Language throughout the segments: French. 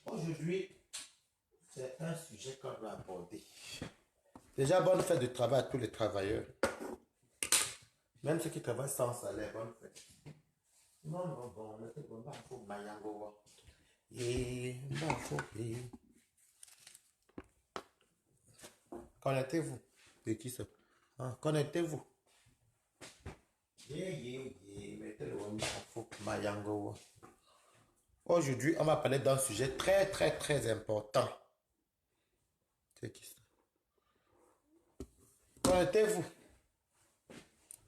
Aujourd'hui, c'est un sujet qu'on doit aborder. Déjà, bonne fête de travail à tous les travailleurs. Même ceux qui travaillent sans salaire, bonne fête. Non, non, bon, mais c'est bon, il faut mayango. Et il faut payer. Connectez-vous. De qui ça? Ah, connectez-vous. Mettez le faut mayango. Aujourd'hui, on va parler d'un sujet très, très, très important. C'est qui ça? Connectez-vous.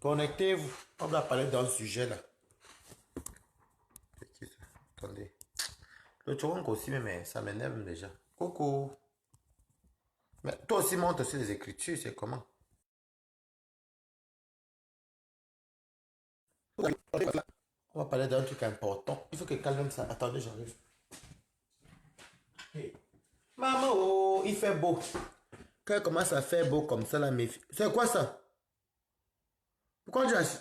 Connectez-vous. On va parler d'un sujet là. C'est qui ça? Attendez. Le tronc aussi, mais ça m'énerve déjà. Coucou. Mais toi aussi, montre aussi les écritures, c'est comment? On va parler d'un truc important. Il faut que calme ça. Attendez, j'arrive. Hey. Maman, oh, il fait beau. Quand il commence à faire beau comme ça, là, mes filles. C'est quoi ça? Pourquoi tu as...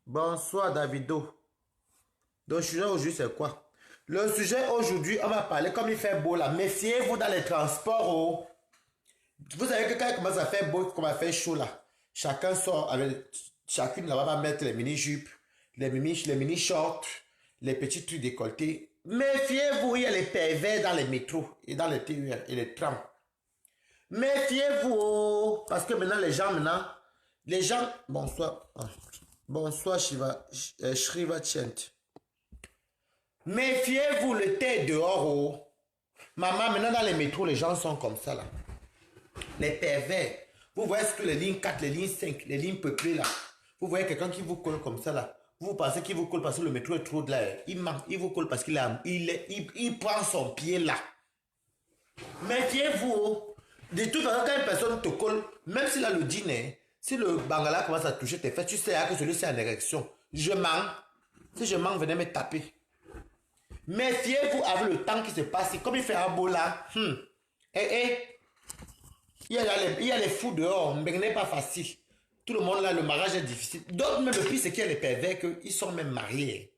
Bonsoir, Davido. Donc, le sujet aujourd'hui, c'est quoi? Le sujet aujourd'hui, on va parler comme il fait beau là. Méfiez-vous dans les transports. Oh. Vous savez que quand il commence à faire beau, comme à faire chaud là, chacun sort avec... Chacune là-bas va mettre les mini-jupes, les mini-shorts, les petits trucs décolletés. Méfiez-vous, il y a les pervers dans les métros et dans les TER et les trams. Méfiez-vous, parce que maintenant, les gens, bonsoir, bonsoir Shriva Chent. Méfiez-vous, le thé est dehors, oh. Maman, maintenant dans les métros, les gens sont comme ça, là. Les pervers. Vous voyez que les lignes 4, les lignes 5, les lignes peuplées, là. Vous voyez quelqu'un qui vous colle comme ça, là. Vous pensez qu'il vous colle parce que le métro est trop de là. Il manque, il vous colle parce il prend son pied là. Méfiez-vous, oh. De toute façon, quand une personne te colle, même s'il a le dîner, si le bangala commence à toucher tes fesses, tu sais que celui-ci est en érection. Je mens. Si je mens, venez me taper. Méfiez-vous avec le temps qui se passe. Comme il fait un beau là. Il y a les fous dehors. Mais ce n'est pas facile. Tout le monde là, le mariage est difficile. D'autres, même le pire, c'est qu'il y a les pervers qu'ils sont même mariés.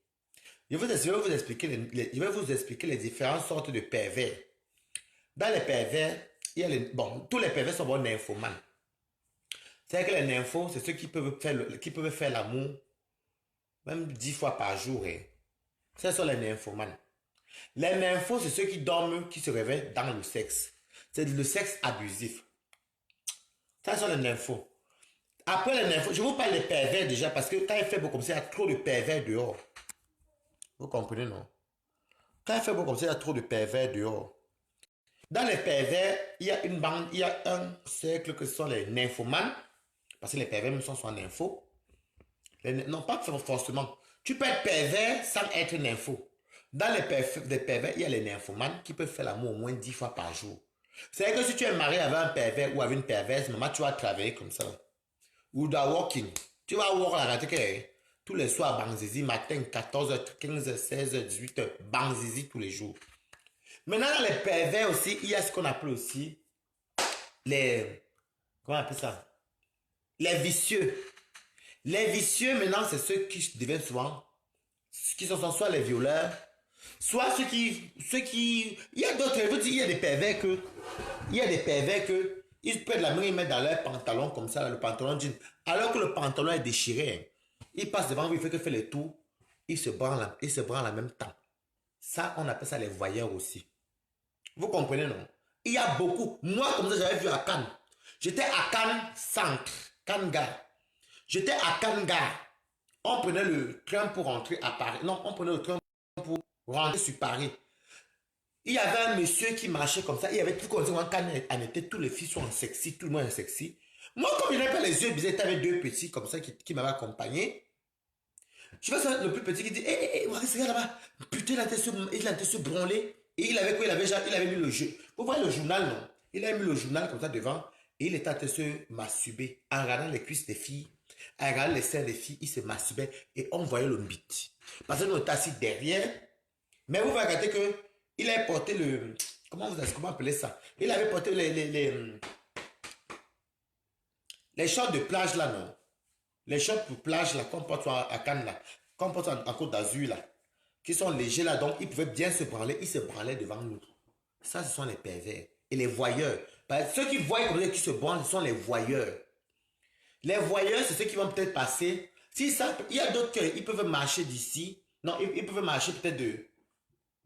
Je vais vous expliquer les différentes sortes de pervers. Dans les pervers, il y a tous les pervers sont bons nymphomanes. C'est-à-dire que les nymphos, c'est ceux qui peuvent faire l'amour même 10 fois par jour. Ce sont les nymphomanes. Les nymphos, c'est ceux qui dorment, qui se réveillent dans le sexe. C'est le sexe abusif. Ça sont les nymphos. Après les nymphos, je vous parle des pervers déjà parce que quand il fait beau comme ça, il y a trop de pervers dehors. Vous comprenez, non? Quand il fait beau comme ça, il y a trop de pervers dehors. Dans les pervers, il y a une bande, il y a un cercle que ce sont les nymphomanes. Parce que les pervers même sont soit nymphos. Non, pas forcément. Tu peux être pervers sans être nympho. Dans les pervers, il y a les nymphomanes qui peuvent faire l'amour au moins 10 fois par jour. C'est que si tu es marié avec un pervers ou avec une perverse, maman, tu vas travailler comme ça. Ou dans walking. Tu vas walk la raté tous les soirs, bangzizi, matin, 14h, 15h, 16h, 18h, bangzizi tous les jours. Maintenant, dans les pervers aussi, il y a ce qu'on appelle aussi les... Comment on appelle ça? Les vicieux. Les vicieux, maintenant, c'est ceux qui deviennent souvent, qui sont soit les violeurs, soit ceux qui, il y a d'autres, je vous dis, il y a des pervers que, ils prennent la main, ils mettent dans leur pantalon comme ça, le pantalon jean, alors que le pantalon est déchiré. Ils passent devant vous, il fait que fait les tours, ils se branlent en même temps. Ça, on appelle ça les voyeurs aussi. Vous comprenez, non? Il y a beaucoup. Moi, comme ça, j'avais vu à Cannes. J'étais à Cannes Centre, Cannes Gare. J'étais à Cannes Gare. On prenait le train pour rentrer à Paris. Non, on prenait le train pour rentrer sur Paris. Il y avait un monsieur qui marchait comme ça. Il y avait tout comme ça. Cannes en était, tous les filles sont en sexy, tout le monde est sexy. Moi, comme il n'avait pas les yeux bizarres, il y avait deux petits comme ça qui m'avaient accompagné. Je vois ça, le plus petit qui dit, regarde là-bas. Putain, il a été se branler. Et il avait quoi? Il avait mis le jeu. Vous voyez le journal, non? Il avait mis le journal comme ça devant. Et il était en train de se masturber en regardant les cuisses des filles, en regardant les seins des filles. Il se masturbait et on voyait le bit. Parce que nous étions assis derrière. Mais vous regardez que il a porté le... Comment appeler ça? Il avait porté les shorts de plage là, non? Les shorts pour plage là, qu'on porte à Cannes là, qu'on porte en Côte d'Azur là, qui sont légers là, donc ils pouvaient bien se branler, ils se branlaient devant nous. Ça, ce sont les pervers et les voyeurs. Ceux qui voient comme ça, qui se branlent, ce sont les voyeurs. Les voyeurs, c'est ceux qui vont peut-être passer. Si ça, il y a d'autres qui peuvent marcher d'ici. Non, ils peuvent marcher peut-être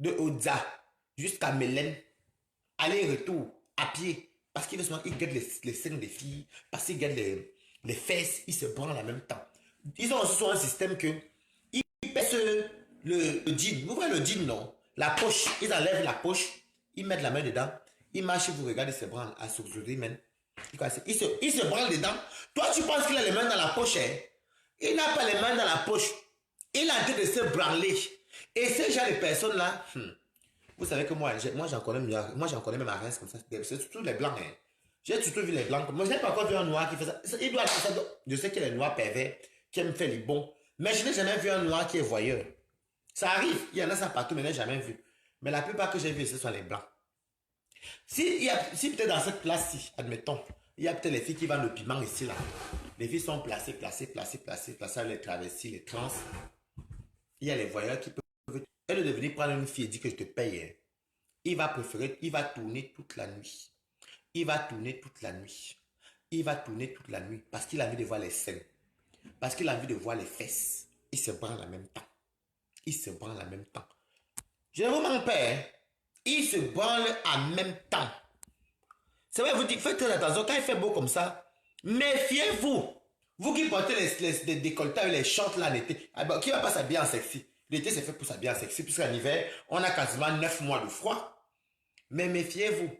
de Oza jusqu'à Mélène. Aller-retour, à pied. Parce qu'ils gardent les seins des filles, parce qu'ils gardent les fesses, ils se branlent en même temps. Ils ont aussi sur un système que ils pèsent le jean. Vous voyez le jean, non? La poche, ils enlèvent la poche, ils mettent la main dedans, ils marchent, vous regardez, se branlent à Sourcoulis, man. Il se branle dedans. Toi, tu penses qu'il a les mains dans la poche, hein? Il n'a pas les mains dans la poche. Il a en train de se branler. Et ce genre de personnes-là, vous savez que moi j'en connais même à Reims comme ça. C'est surtout les blancs. Hein. J'ai surtout vu les blancs. Moi, je n'ai pas encore vu un noir qui fait ça. Il doit faire ça. Je sais qu'il y a les noirs pervers qui aiment faire les bons. Mais je n'ai jamais vu un noir qui est voyeur. Ça arrive. Il y en a ça partout, mais je n'ai jamais vu. Mais la plupart que j'ai vu, ce sont les blancs. Si peut-être dans cette place-ci, admettons, il y a peut-être les filles qui vendent le piment ici, là. Les filles sont placées avec les travestis, les trans. Il y a les voyeurs qui peuvent... Elle de venir prendre une fille et dire que je te paye. Hein. Il va tourner toute la nuit. Il va tourner toute la nuit. Il va tourner toute la nuit parce qu'il a envie de voir les seins. Parce qu'il a envie de voir les fesses. Il se branle en même temps. Il se branle en même temps. Je ne vous mens pas. Hein. Il se branle en même temps. C'est vrai, vous dites, faites très attention. Quand il fait beau comme ça, méfiez-vous. Vous qui portez les décolletés, les shorts là l'été, qui va pas s'habiller en sexy? L'été, c'est fait pour s'habiller en sexy, puisqu'en hiver, on a quasiment 9 mois de froid. Mais méfiez-vous.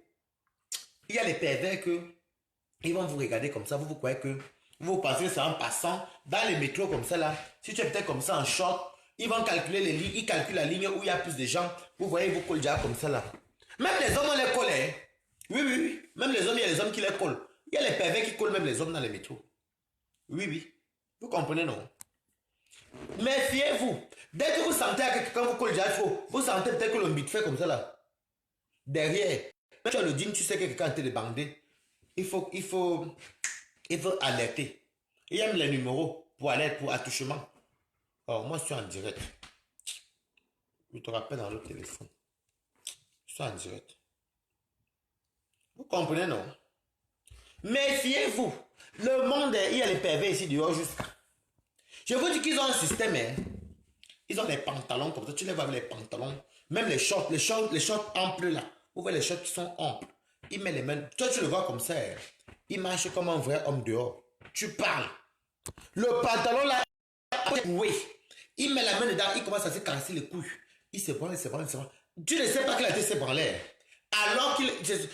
Il y a les pervers que ils vont vous regarder comme ça, vous croyez que vous pensez que c'est en passant dans les métros comme ça là. Si tu es peut-être comme ça en short, ils vont calculer les lignes, ils calculent la ligne où il y a plus de gens. Vous voyez, vous collent déjà comme ça là. Même les hommes, on les colle. Hein? Oui. Même les hommes, il y a les hommes qui les collent. Il y a les pervers qui collent même les hommes dans les métros. Oui. Vous comprenez, non? Méfiez-vous. Dès que vous sentez que quelqu'un vous colle déjà trop, vous sentez peut-être que le bit fait comme ça là. Derrière, quand tu as le jean, tu sais que quelqu'un est en train de bander. Il faut alerter. Il y a même les numéros pour alerte, pour attouchement. Oh, moi, je suis en direct. Je te rappelle dans le téléphone. Je suis en direct. Vous comprenez, non? Méfiez-vous. Le monde, il y a les pervers ici dehors jusqu'à. Je vous dis qu'ils ont un système. Hein. Ils ont des pantalons comme ça. Tu les vois avec les pantalons. Même les shorts amples là. Vous voyez les shorts qui sont amples. Il met les mains. Toi, tu le vois comme ça. Hein. Il marche comme un vrai homme dehors. Tu parles. Le pantalon là. Oui. Il met la main dedans. Il commence à se caresser les couilles. Il se branle. Tu ne sais pas qu'il a été se branler. Alors que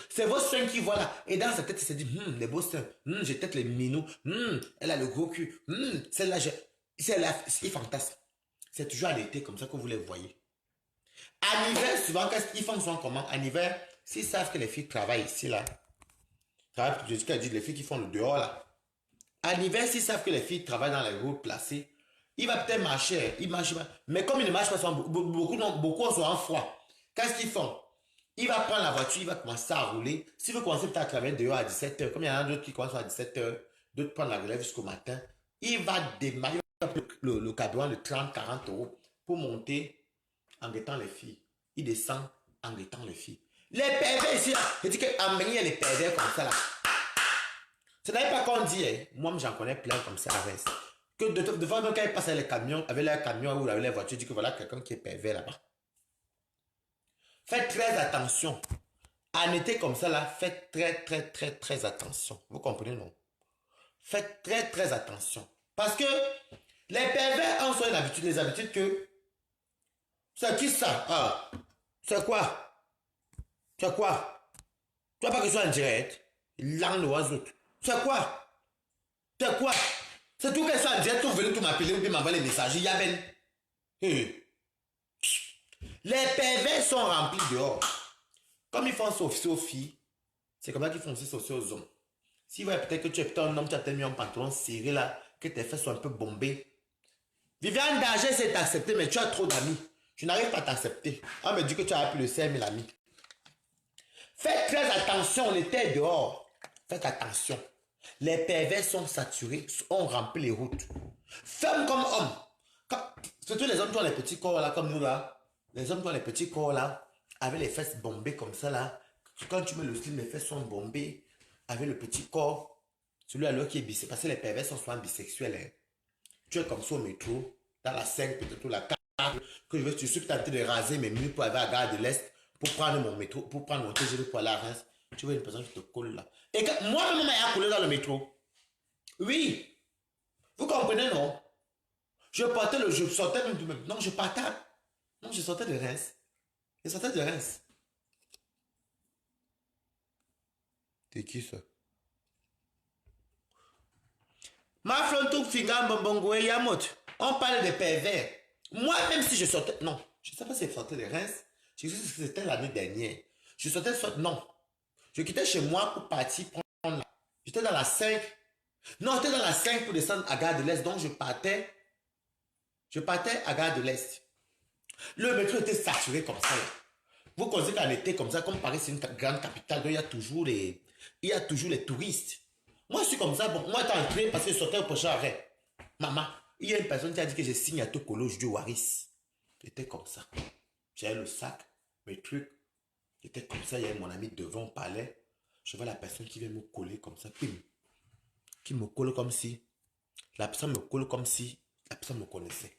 c'est vos seins qui voient là. Et dans sa tête, il se dit, les beaux seins. J'ai peut-être les minous. Elle a le gros cul. Celle-là, il fantasme. C'est toujours à l'été comme ça que vous les voyez. En hiver, souvent, ils font souvent comment? En hiver, s'ils savent que les filles travaillent ici, là. Je dis les filles qui font le dehors, là. En hiver, s'ils savent que les filles travaillent dans les routes placées, il va peut-être marcher. Il marche pas. Mais comme il ne marche pas, beaucoup sont en froid. Qu'est-ce qu'ils font? Il va prendre la voiture, il va commencer à rouler. S'il veut commencer peut-être à travailler dehors à 17h, comme il y en a d'autres qui commencent à 17h, d'autres prennent la relève jusqu'au matin, il va démarrer le carburant de 30-40 euros pour monter en guettant les filles. Il descend en guettant les filles. Les pervers ici, je dis qu'en Bénin, il y a les pervers comme ça là. Ce n'est pas qu'on dit, hein. Moi j'en connais plein comme ça à Reims. Que de fois, quand ils passent avec leur camion ou avec les voitures, ils disent que voilà quelqu'un qui est pervers là-bas. Faites très attention. En été comme ça, là, faites très attention. Vous comprenez, non? Faites très attention. Parce que les pervers ont soit les habitudes que... C'est qui ça? Ah, c'est quoi? C'est quoi? Tu vois pas que je sois en direct? Langue l'oiseau. C'est quoi? C'est quoi? C'est tout qu'elle soit en direct, tout venir, tout m'appeler, ou bien m'envoyer les messages. Il y a ben... Les pervers sont remplis dehors. Comme ils font saucer aux filles, c'est comme ça qu'ils font aussi saucer aux hommes. S'ils voient peut-être que tu es un homme, tu as peut-être mis un pantalon serré là, que tes fesses sont un peu bombées. Viviane Danger, c'est accepté, mais tu as trop d'amis. Je n'arrive pas à t'accepter. On me dit que tu as plus de 5000 amis. Faites très attention, on était dehors. Faites attention. Les pervers sont saturés, ont rempli les routes. Femmes comme hommes. Surtout les hommes qui ont les petits corps là, comme nous là. Les hommes qui ont les petits corps là, avec les fesses bombées comme ça là. Quand tu mets le slim, les fesses sont bombées. Avec le petit corps. Celui alors qui est bisexuel. Parce que les pervers sont souvent bisexuels. Hein. Tu es comme ça au métro, dans la 5, peut-être ou la 4, que je suis tenté de raser mes murs pour aller à la gare de l'Est, pour prendre mon métro, pour prendre mon TGV pour aller à Reims. Tu vois une personne qui te colle là. Et moi-même, m'a collé dans le métro. Oui. Vous comprenez, non? Je sortais même du même. Non, je partais. Non, je sortais de Reims. Je sortais de Reims. T'es qui ça? Ma flonto finga mbongo et yamot. On parle de pervers. Moi, même si je sortais. Non, je ne sais pas si je sortais de Reims. Je sais que c'était l'année dernière. Je sortais. Non. Je quittais chez moi pour partir prendre. J'étais dans la 5. Non, j'étais dans la 5 pour descendre à Gare de l'Est. Donc, je partais. Je partais à Gare de l'Est. Le métro était saturé comme ça. Là. Vous connaissez qu'en été comme ça, comme Paris, c'est une grande capitale. Donc, il y a toujours les touristes. Moi, je suis comme ça. Bon, moi, j'étais entré parce que je sortais au prochain arrêt. Maman, il y a une personne qui a dit que je signe à Tokolo, je dis Waris. J'étais comme ça. J'avais le sac, mes trucs. J'étais comme ça. Il y avait mon ami devant, on parlait. Je vois la personne qui vient me coller comme ça. Qui me colle comme si. La personne me colle comme si la personne me connaissait.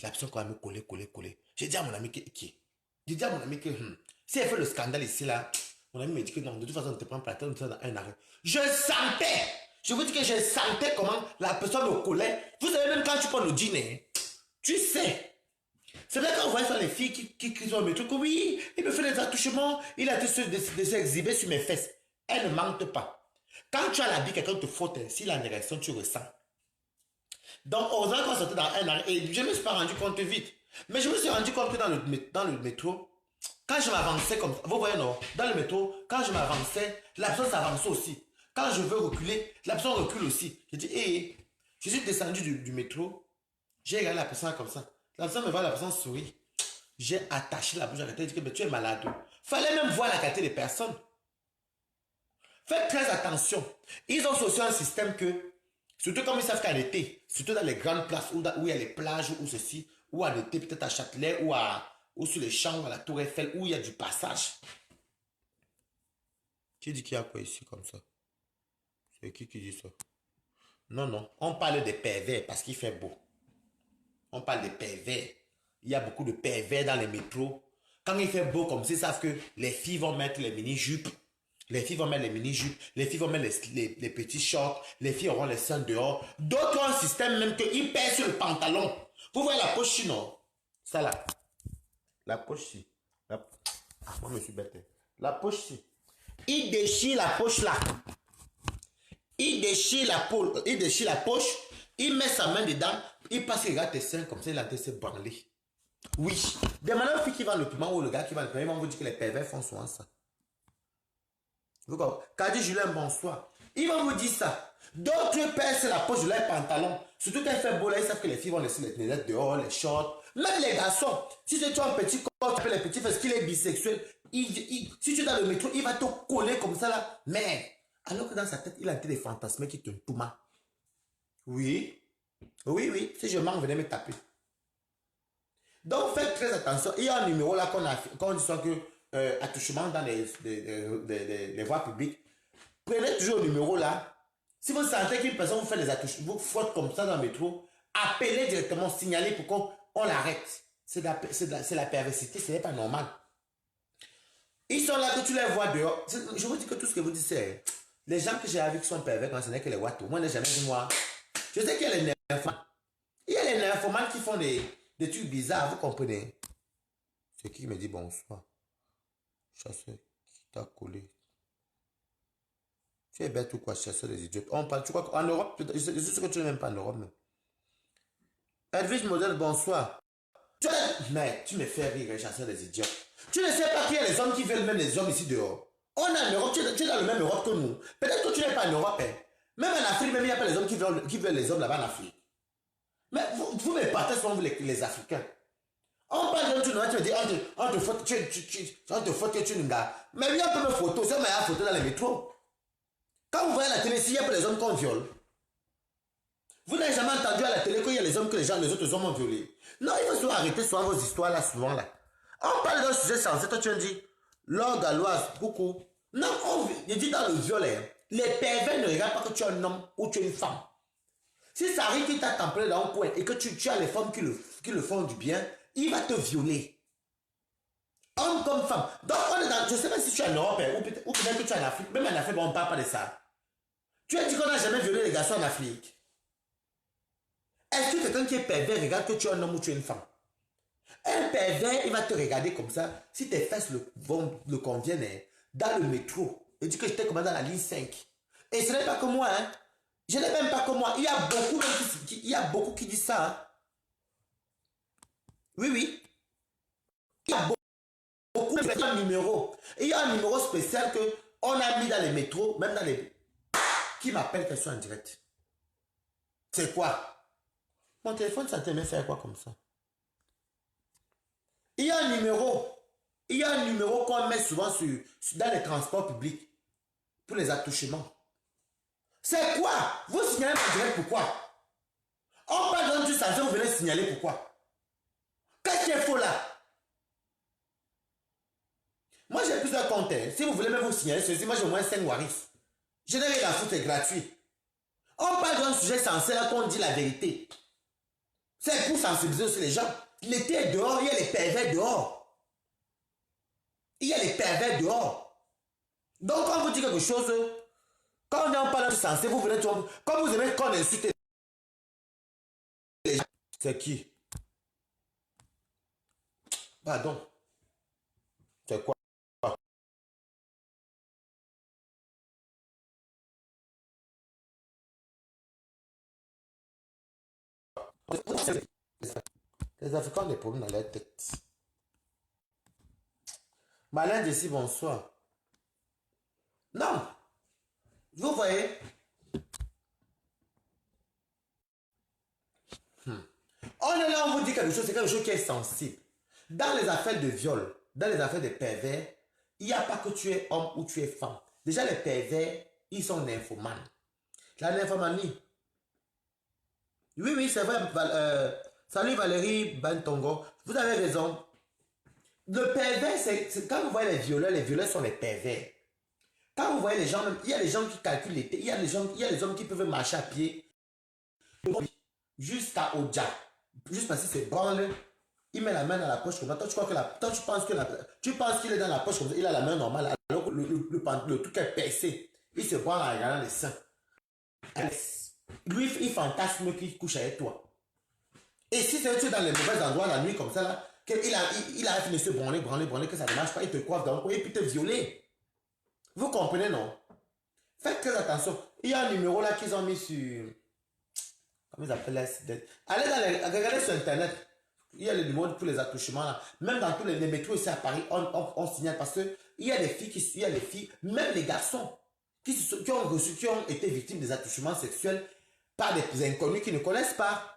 La personne quand elle me coller. J'ai dit à mon ami qui. J'ai dit à mon ami que si elle fait le scandale ici là, mon ami me dit que non, de toute façon, on ne te prend pas la tête, on te fait un arrêt. Je sentais. Je vous dis que je sentais comment la personne me collait. Vous savez, même quand tu prends le dîner, tu sais. C'est vrai qu'on voit les filles qui sont mes trucs. Oui, il me fait des attouchements. Il a été de s'exhiber sur mes fesses. Elle ne mentent pas. Quand tu as la vie, quelqu'un te faute, si la érection, tu ressens. Donc, heureusement qu'on sortait dans un arrêt. Et je ne me suis pas rendu compte vite. Mais je me suis rendu compte que dans le métro, quand je m'avançais comme ça, vous voyez non, dans le métro, quand je m'avançais, la personne s'avançait aussi. Quand je veux reculer, la personne recule aussi. Je dis, hé, je suis descendu du métro, j'ai regardé la personne comme ça. La personne me voit, la personne sourit. J'ai attaché la bouche à la tête, j'ai dit que tu es malade. Fallait même voir la qualité des personnes. Faites très attention. Ils ont aussi un système que, surtout comme ils savent qu'en été, surtout dans les grandes places où il y a les plages ou ceci, ou en été peut-être à Châtelet ou sur les champs à la Tour Eiffel où il y a du passage. Qui dit qu'il y a quoi ici comme ça? C'est qui dit ça? Non, non. On parle des pervers parce qu'il fait beau. On parle des pervers. Il y a beaucoup de pervers dans les métros. Quand il fait beau comme ça, ils savent que les filles vont mettre les mini-jupes. Les filles vont mettre les mini-jupes. Les filles vont mettre les petits shorts. Les filles auront les seins dehors. D'autres ont un système même qu'ils pèsent sur le pantalon. Vous voyez la poche ici, non? Ça là. La poche ici. Ah, moi, je me suis bête. La poche ici. Il déchire la poche là. Il déchire la poche. Il met sa main dedans. Il passe, il regarde tes seins comme ça. Il a été se branler. Oui. Des manières filles qui vendent le piment ou le gars qui vend le piment, ils vont vous dire que les pervers font souvent ça. Vous comprenez? Kadi Julien, bonsoir. Ils vont vous dire ça. D'autres percent la poche de leur pantalon. Surtout quand il fait beau là, ils savent que les filles vont laisser les lettres dehors, les shorts. Même les garçons. Si tu as un petit corps, tu appelles les petits parce qu'il est bisexuel. Si tu es dans le métro, il va te coller comme ça là. Mais, alors que dans sa tête, il a des fantasmes qui te tourmentent. Oui. Oui. Si je manque, venez me taper. Donc, faites très attention. Il y a un numéro là qu'on dit que attouchement dans les voies publiques. Prenez toujours le numéro là. Si vous sentez qu'une personne vous fait des attouchements, vous frotte comme ça dans le métro, appelez directement, signalez pour qu'on l'arrête. C'est la perversité, ce n'est pas normal. Ils sont là que tu les vois dehors. Je vous dis que tout ce que vous dites, c'est les gens que j'ai avec qui sont pervers, quand ce n'est que les wattos. Moi, je n'ai jamais vu moi. Je sais qu'il y a les nymphomanes. Il y a les nymphomanes qui font des trucs bizarres, vous comprenez? C'est qui me dit bonsoir? Chasseur qui t'a collé. Tu es bête ou quoi, chasseur des idiots? On parle, tu crois qu'en Europe, je sais que tu n'es même pas en Europe. Edwige Modèle, bonsoir. Mais tu me fais rire, chasseur des idiots. Tu ne sais pas qu'il y a les hommes qui veulent même les hommes ici dehors. On est en Europe, tu es dans le même Europe que nous. Peut-être que tu n'es pas en Europe. Hein. Même en Afrique, même il n'y a pas les hommes qui veulent les hommes là-bas en Afrique. Mais vous me partez souvent les Africains. On parle de tu me dis, on te faut, on te faut que tu nous gars. Mais il y a pas de photos, c'est ma photo dans les métros. Quand vous voyez la télé, s'il y a pas les hommes qu'on viole, vous n'avez jamais entendu à la télé qu'il y a les hommes que les autres hommes ont violés. Non, il faut souvent arrêter souvent vos histoires là, souvent là. On parle d'un sujet sensé, toi tu me dis, l'or galloise, coucou. Non, je dis dans le viol, les pervers ne regardent pas que tu es un homme ou tu es une femme. Si ça arrive qu'il t'a templé dans un coin et que tu as les femmes qui le font du bien, il va te violer. Homme comme femme. Donc, on est dans, je ne sais pas si tu es en Europe ou peut-être que tu es en Afrique. Même en Afrique, on ne parle pas de ça. Tu as dit qu'on n'a jamais violé les garçons en Afrique. Est-ce que quelqu'un qui est pervers regarde que tu es un homme ou tu es une femme? Un pervers, il va te regarder comme ça. Si tes fesses le conviennent, hein, dans le métro, il dit que j'étais comme dans la ligne 5. Et ce n'est pas que moi, hein. Je n'ai même pas que moi. Il y a beaucoup qui disent ça. Hein. Oui, oui. Il y a beaucoup de numéros. Et il y a un numéro spécial que on a mis dans les métros, même dans les... Qui m'appelle qu'elle soit en direct? C'est quoi? Mon téléphone, ça te met faire quoi comme ça? Il y a un numéro. Il y a un numéro qu'on met souvent dans les transports publics pour les attouchements. C'est quoi? Vous signalez en direct pourquoi? On parle d'un du sensé, vous venez signaler pourquoi? Qu'est-ce qui est faux là? Moi j'ai plusieurs comptes. Hein. Si vous voulez même vous signaler ceci, moi j'ai au moins 5 waris. Je n'ai rien à foutre, c'est gratuit. On parle d'un sujet sensé là qu'on dit la vérité. C'est pour sensibiliser aussi les gens. L'été est dehors, il y a les pervers dehors. Il y a les pervers dehors. Donc quand vous dites quelque chose, quand on parle de sensé, vous venez tout. Quand vous aimez qu'on insulte les gens, c'est qui? Pardon. C'est quoi? Les Africains ont des problèmes dans leur tête. Malin d'ici, bonsoir. Non. Vous voyez? On est là, on vous dit quelque chose, c'est quelque chose qui est sensible. Dans les affaires de viol, dans les affaires de pervers, il n'y a pas que tu es homme ou tu es femme. Déjà, les pervers, ils sont nymphomanes. La nymphomanie. Oui, oui, c'est vrai. Salut Valérie Bantongo. Vous avez raison. Le pervers, c'est quand vous voyez les violeurs sont les pervers. Quand vous voyez les gens, il y a les gens qui calculent l'été, il y a les hommes qui peuvent marcher à pied jusqu'à Oja. Juste parce qu'il se branle, il met la main dans la poche comme ça. Toi, tu crois que toi, tu penses qu'il est dans la poche comme ça, il a la main normale, alors que le truc est percé. Il se branle en regardant les seins. Lui, il fantasme qu'il couche avec toi. Et si tu es dans les mauvais endroits la nuit comme ça, là, il a fini de se branler, que ça ne marche pas, il te coiffe dans le coin et puis te violer. Vous comprenez, non? Faites très attention. Il y a un numéro là qu'ils ont mis sur... Comment ils appellent là? Regardez sur Internet. Il y a le numéro pour les attouchements là. Même dans tous les métros ici à Paris, on signale parce que il y a des filles, même les garçons, qui ont été victimes des attouchements sexuels par des inconnus qui ne connaissent pas.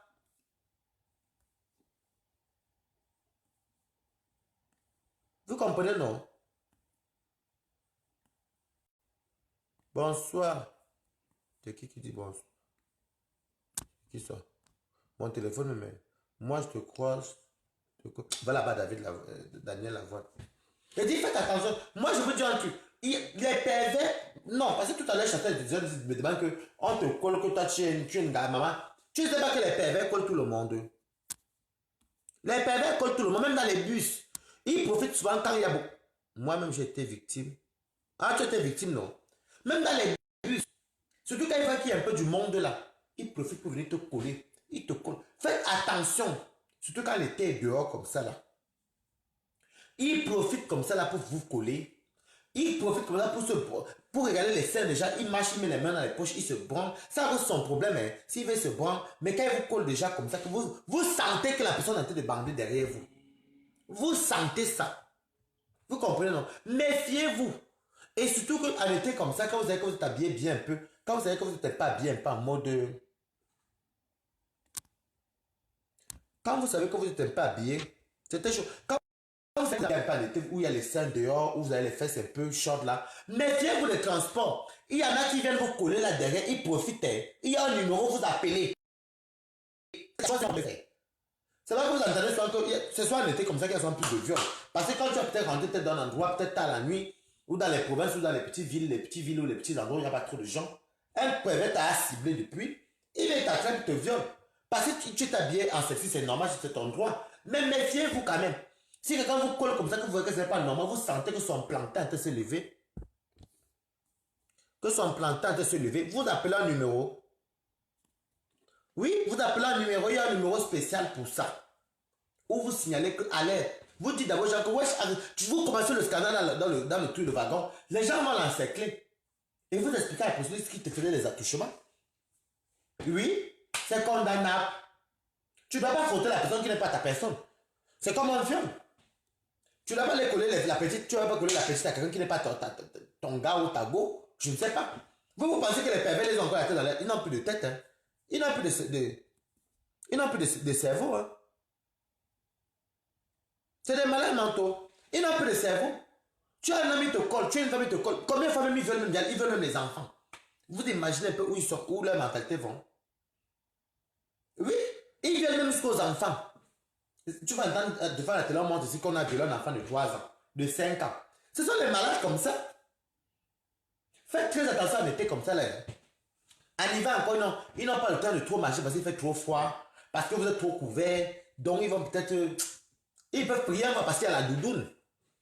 Vous comprenez, non? Bonsoir. C'est qui dit bonsoir? Qui ça? Mon téléphone me met. Moi, je te croise. Va là-bas, Daniel Lavoine. Je dis, faites attention. Moi, je vous dis un truc. Les pervers, non, parce que tout à l'heure, chacun me demande que on te colle, que toi, tu es une maman. Tu ne sais pas que les pervers collent tout le monde. Les pervers collent tout le monde, même dans les bus. Ils profitent souvent quand il y a beaucoup. Moi-même, j'ai été victime. Ah, tu étais victime, non? Même dans les bus. Surtout quand il voit qu'il y a un peu du monde là. Ils profitent pour venir te coller. Ils te collent. Faites attention. Surtout quand l'été est dehors comme ça là. Ils profitent comme ça là pour vous coller. Ils profitent comme ça pour regarder les scènes déjà. Ils marchent, ils mettent les mains dans les poches, ils se branlent. Ça reste son problème. Hein. S'il veut se branler, mais quand il vous colle déjà comme ça, que vous sentez que la personne est en train de bander derrière vous. Vous sentez ça. Vous comprenez, non? Méfiez-vous. Et surtout qu'en été comme ça, quand vous savez que vous êtes habillé bien un peu, quand vous savez que vous n'êtes pas bien, pas en mode... Quand vous savez que vous n'êtes pas habillé, C'était chaud. Quand vous êtes pas l'été où il y a les seins dehors, où vous avez les fesses un peu short là, méfiez-vous des transports. Il y en a qui viennent vous coller là derrière, ils profitent. Il y a un numéro, vous appelez. C'est là que vous entendez souvent que ce soit en été comme ça qu'il y a plus de viol. Parce que quand tu vas peut-être rentrer dans un endroit, peut-être à la nuit, ou dans les provinces, ou dans les petites villes ou les petits endroits où il n'y a pas trop de gens, un prévôt t'a ciblé depuis, il vient t'attraper, te viole. Parce que tu t'habilles en sexy, c'est normal, c'est ton droit. Mais méfiez-vous quand même. Si quelqu'un vous colle comme ça, que vous voyez que ce n'est pas normal, vous sentez que son plantain peut se lever, vous appelez un numéro. Oui, vous appelez un numéro, il y a un numéro spécial pour ça. Où vous signalez que, à l'air, vous dites d'abord, genre, que, wesh, vous commencez le scandale dans le truc de wagon, les gens vont l'encercler. Et vous expliquez à la police qui te faisait des attouchements. Oui, c'est condamnable. Tu ne dois pas frotter la personne qui n'est pas ta personne. C'est comme un viol. Tu ne dois pas les coller la petite, tu ne dois pas coller la petite à quelqu'un qui n'est pas ton gars ou ta go. Je ne sais pas. Vous pensez que les pervers les ont encore la tête dans l'air. Ils n'ont plus de tête. Hein. Ils n'ont plus de cerveau. Hein. C'est des malades mentaux. Ils n'ont plus de cerveau. Tu as un ami te colle, tu as une famille te colle. Combien de familles ils veulent même les enfants. Vous imaginez un peu où ils sont, où leur mentalité vont. Oui, ils viennent même jusqu'aux enfants. Tu vas entendre devant la télé, on montre ici qu'on a violé un enfant de 3 ans, de 5 ans. Ce sont les malades comme ça. Faites très attention à l'été comme ça. Là. En hiver encore, non, ils n'ont pas le temps de trop marcher parce qu'il fait trop froid, parce que vous êtes trop couverts. Donc ils vont peut-être... Ils peuvent prier parce qu'il y a la doudoune.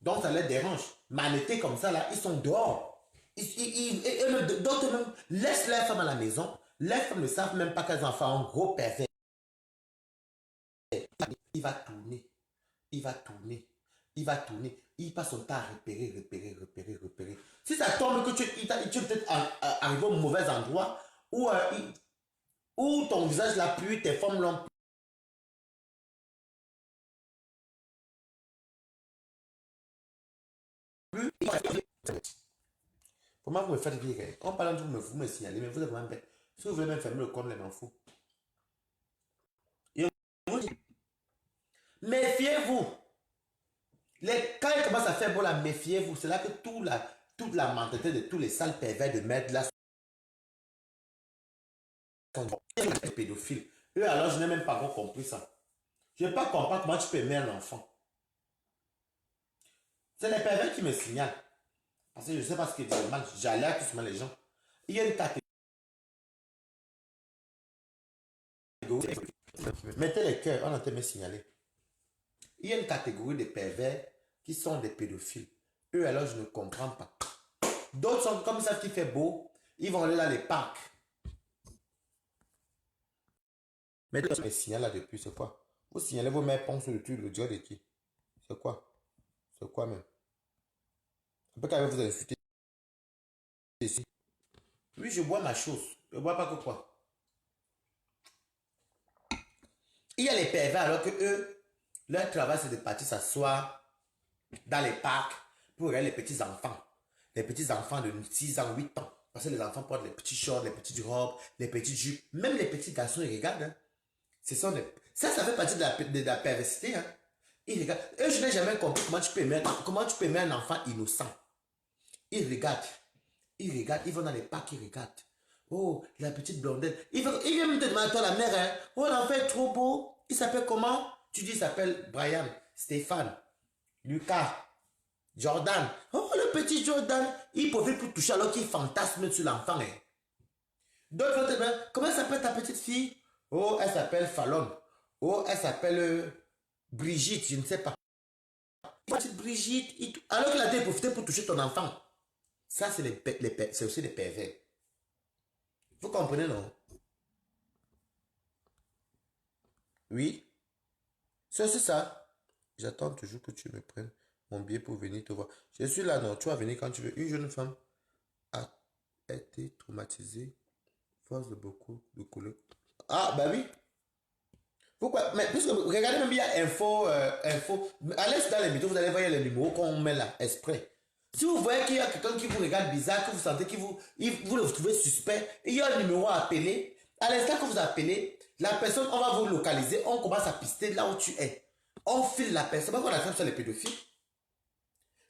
Donc ça les dérange. Mais en été comme ça, là, ils sont dehors. D'autres même laissent les femmes à la maison. Les femmes ne savent même pas qu'elles ont fait un gros pervers. Il va tourner. Il va tourner. Il va tourner. Il passe son temps à repérer. Si ça tombe que tu es peut-être arrivé au mauvais endroit où ton visage l'a plu, tes formes l'ont plu. Comment vous me faites rire? En parlant de vous me signalez, mais vous êtes vraiment bête. Si vous voulez même fermer le compte, les m'en fous. Méfiez-vous. Quand il commence à faire beau là, méfiez-vous. C'est là que toute la mentalité de tous les sales pervers de merde là sont des pédophiles. Eux alors, je n'ai même pas encore compris ça. Je n'ai pas compris comment tu peux aimer un enfant. C'est les pervers qui me signalent. Parce que je ne sais pas ce qu'ils disent mal. J'alerte tout les gens. Il y a une catégorie. Mettez les cœurs, on a été me signaler. Il y a une catégorie de pervers qui sont des pédophiles. Eux, alors, je ne comprends pas. D'autres sont comme ça qui fait beau. Ils vont aller dans les parcs. Mais les signale là depuis, c'est quoi? Vous signalez vos mères pompes sur le truc, le dieu de qui? C'est quoi? C'est quoi même? Un peu quand même vous insulter ici. Oui, je bois ma chose. Je ne bois pas que quoi. Il y a les pervers alors que eux, leur travail c'est de partir s'asseoir dans les parcs pour regarder les petits enfants. Les petits enfants de 6 ans, 8 ans. Parce que les enfants portent les petits shorts, les petites robes, les petites jupes. Même les petits garçons, ils regardent. Hein. Ça fait partie de la perversité. Hein. Ils regardent. Eux, je n'ai jamais compris comment tu peux aimer un enfant innocent. Ils regardent. Ils vont dans les parcs, ils regardent. Oh, la petite blondette. Il vient me demander à toi, la mère, hein. Oh, l'enfant est trop beau. Il s'appelle comment? Tu dis, il s'appelle Brian, Stéphane, Lucas, Jordan. Oh, le petit Jordan. Il profite pour toucher alors qu'il fantasme sur l'enfant. Hein. D'autres vont te demander, comment s'appelle ta petite fille? Oh, elle s'appelle Fallon. Oh, elle s'appelle Brigitte, je ne sais pas. Petite Brigitte. Alors qu'il a été profité pour toucher ton enfant. Ça, c'est aussi des pervers. Vous comprenez, non? Oui. C'est aussi ça. J'attends toujours que tu me prennes mon billet pour venir te voir. Je suis là, non? Tu vas venir quand tu veux. Une jeune femme a été traumatisée. Force de beaucoup de couleurs. Ah, bah oui. Pourquoi? Mais puisque regardez même, il y a info. Allez dans les vidéos, vous allez voir les numéros qu'on met là, exprès. Si vous voyez qu'il y a quelqu'un qui vous regarde bizarre, que vous sentez que vous le trouvez suspect, il y a un numéro à appeler. À l'instant que vous appelez, la personne, on va vous localiser, on commence à pister là où tu es. On file la personne. Pourquoi on attrape sur les pédophiles?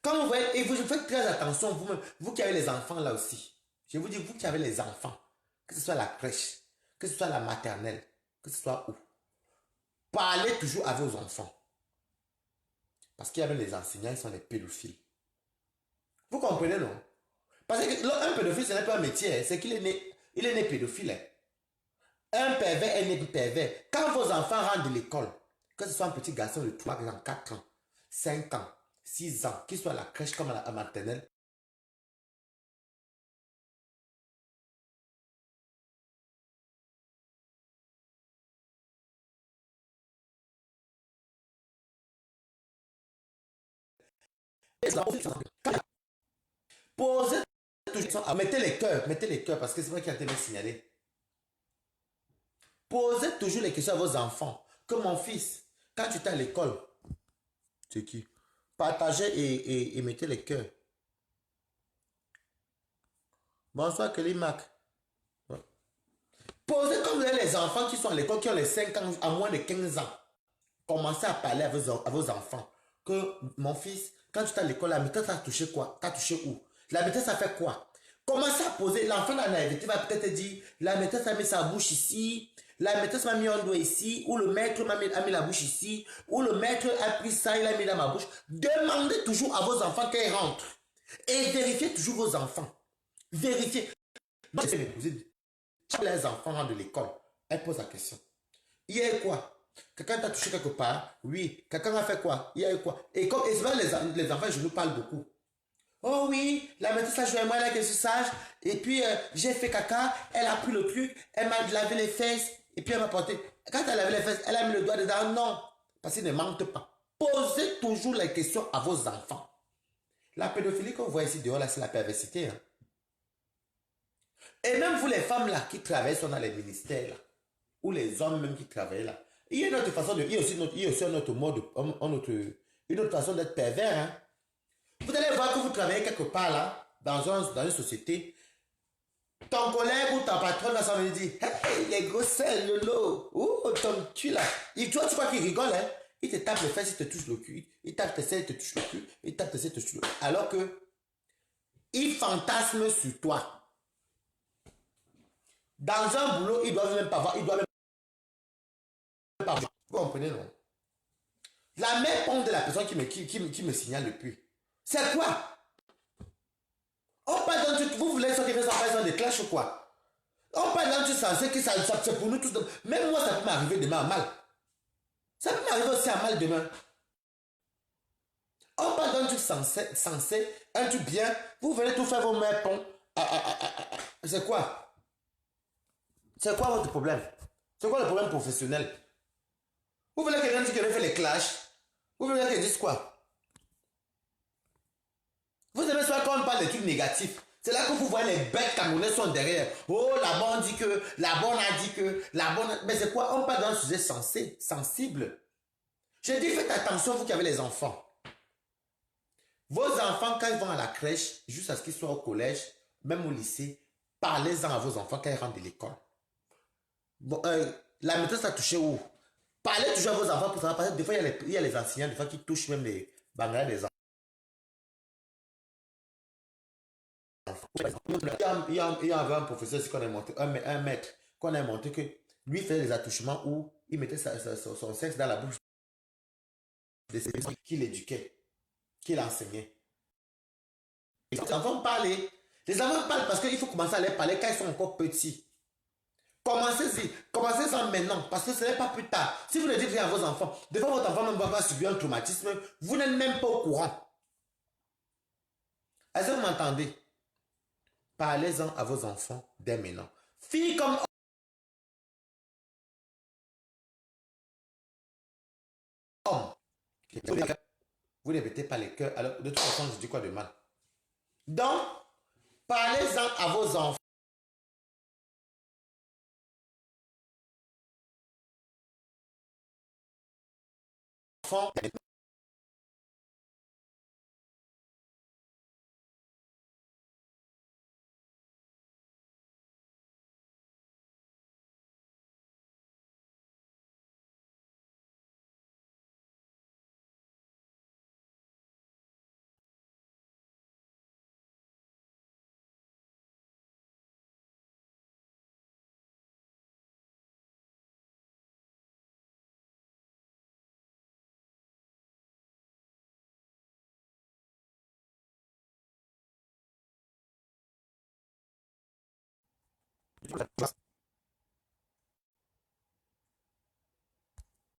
Quand vous voyez, et vous faites très attention, vous-même, vous qui avez les enfants là aussi. Je vous dis, vous qui avez les enfants, que ce soit la crèche, que ce soit la maternelle, que ce soit où, parlez toujours à vos enfants. Parce qu'il y a même les enseignants, ils sont des pédophiles. Vous comprenez, non? Parce qu'un pédophile, ce n'est pas un métier, hein, c'est qu'il est né, il est né pédophile. Hein. Un pervers est né pervers. Quand vos enfants rentrent de l'école, que ce soit un petit garçon de 3 ans, 4 ans, 5 ans, 6 ans, qu'il soit à la crèche comme à la maternelle, posez toujours, mettez les cœurs, parce que c'est vrai qu'il a été signalé. Posez toujours les questions à vos enfants. Que mon fils, quand tu étais à l'école, c'est qui? Partagez et mettez les cœurs. Bonsoir, Kelly Mac. Ouais. Posez comme les enfants qui sont à l'école, qui ont les 5 ans, à moins de 15 ans. Commencez à parler à vos enfants. Que mon fils, quand tu es à l'école, la maîtresse a touché quoi? T'as touché où? La maîtresse a fait quoi? Commencez à poser. L'enfant dans la naïveté va peut-être te dire, la maîtresse a mis sa bouche ici, la maîtresse m'a mis un doigt ici, ou le maître a mis la bouche ici, ou le maître a pris ça, il a mis dans ma bouche. Demandez toujours à vos enfants qu'ils rentrent. Et vérifiez toujours vos enfants. Vérifiez. Moi, je sais mes cousines. Quand les enfants rentrent de l'école, elles posent la question. Hier quoi? Quelqu'un t'a touché quelque part? Oui. Quelqu'un a fait quoi? Hier quoi? Et comme et souvent les enfants, je nous parle beaucoup. Oh oui, la maîtresse a joué à moi, elle a que ce sage. Et puis j'ai fait caca, elle a pris le truc, elle m'a lavé les fesses. Et puis elle m'a porté. Quand elle a lavé les fesses, elle a mis le doigt dedans. Non. Parce qu'il ne mente pas. Posez toujours les questions à vos enfants. La pédophilie qu'on voit ici dehors, là, c'est la perversité. Hein. Et même vous, les femmes là qui travaillent sont dans les ministères, là, ou les hommes même qui travaillent là, il y a une autre façon de. Il y a aussi un autre mode, une autre façon d'être pervers. Hein. Vous allez voir que vous travaillez quelque part là, dans une société. Ton collègue ou ta patronne là, ça veut dire hey, les gros selles, lolo, oh, ton cul là. Et toi, tu crois qu'il rigole, hein? Il te tape les fesses, il te touche le cul. Il tape tes selles, il te touche le cul. Il tape tes selles, il te touche le cul. Alors que, il fantasme sur toi. Dans un boulot, ils doivent même pas voir, ils doivent même pas voir. Vous comprenez, non? La mère pompe de la personne qui me signale depuis. C'est quoi? On parle d'un truc, vous voulez sortir ça par exemple des clashs ou quoi? On parle d'un truc sensé que ça c'est pour nous tous. Même moi, ça peut m'arriver demain à mal. Ça peut m'arriver aussi à mal demain. On parle d'un truc sensé, un truc bien. Vous venez tout faire vos mains pont. C'est quoi? C'est quoi votre problème? C'est quoi le problème professionnel? Vous voulez que quelqu'un dise qu'il a fait les clashs? Vous voulez qu'il dise quoi? Vous aimez soit quand on parle des trucs négatifs. C'est là que vous voyez les bêtes camerounais sont derrière. Oh, la bonne dit que, la bonne a dit que, la bonne a... Mais c'est quoi? On parle d'un sujet sensé, sensible. Je dis, faites attention, vous qui avez les enfants. Vos enfants, quand ils vont à la crèche, juste à ce qu'ils soient au collège, même au lycée, parlez-en à vos enfants quand ils rentrent de l'école. Bon, la maîtresse a touché où? Parlez toujours à vos enfants pour savoir, parce que des fois, il y a les enseignants, des fois, qui touchent même les banglas des enfants. Il y avait un professeur qu'on a monté, un maître, qu'on a monté que lui faisait des attouchements où il mettait son sexe dans la bouche de ses enfants qu'il éduquait, qu'il enseignait. Les enfants parlent. Les enfants parlent parce qu'il faut commencer à les parler quand ils sont encore petits. Commencez-en maintenant, parce que ce n'est pas plus tard. Si vous ne dites rien à vos enfants, des fois votre enfant même va subir un traumatisme, vous n'êtes même pas au courant. Est-ce que vous m'entendez? Parlez-en à vos enfants dès maintenant. Filles comme hommes. Vous ne mettez pas les cœurs. Alors, de toute façon, je dis quoi de mal? Donc, parlez-en à vos enfants.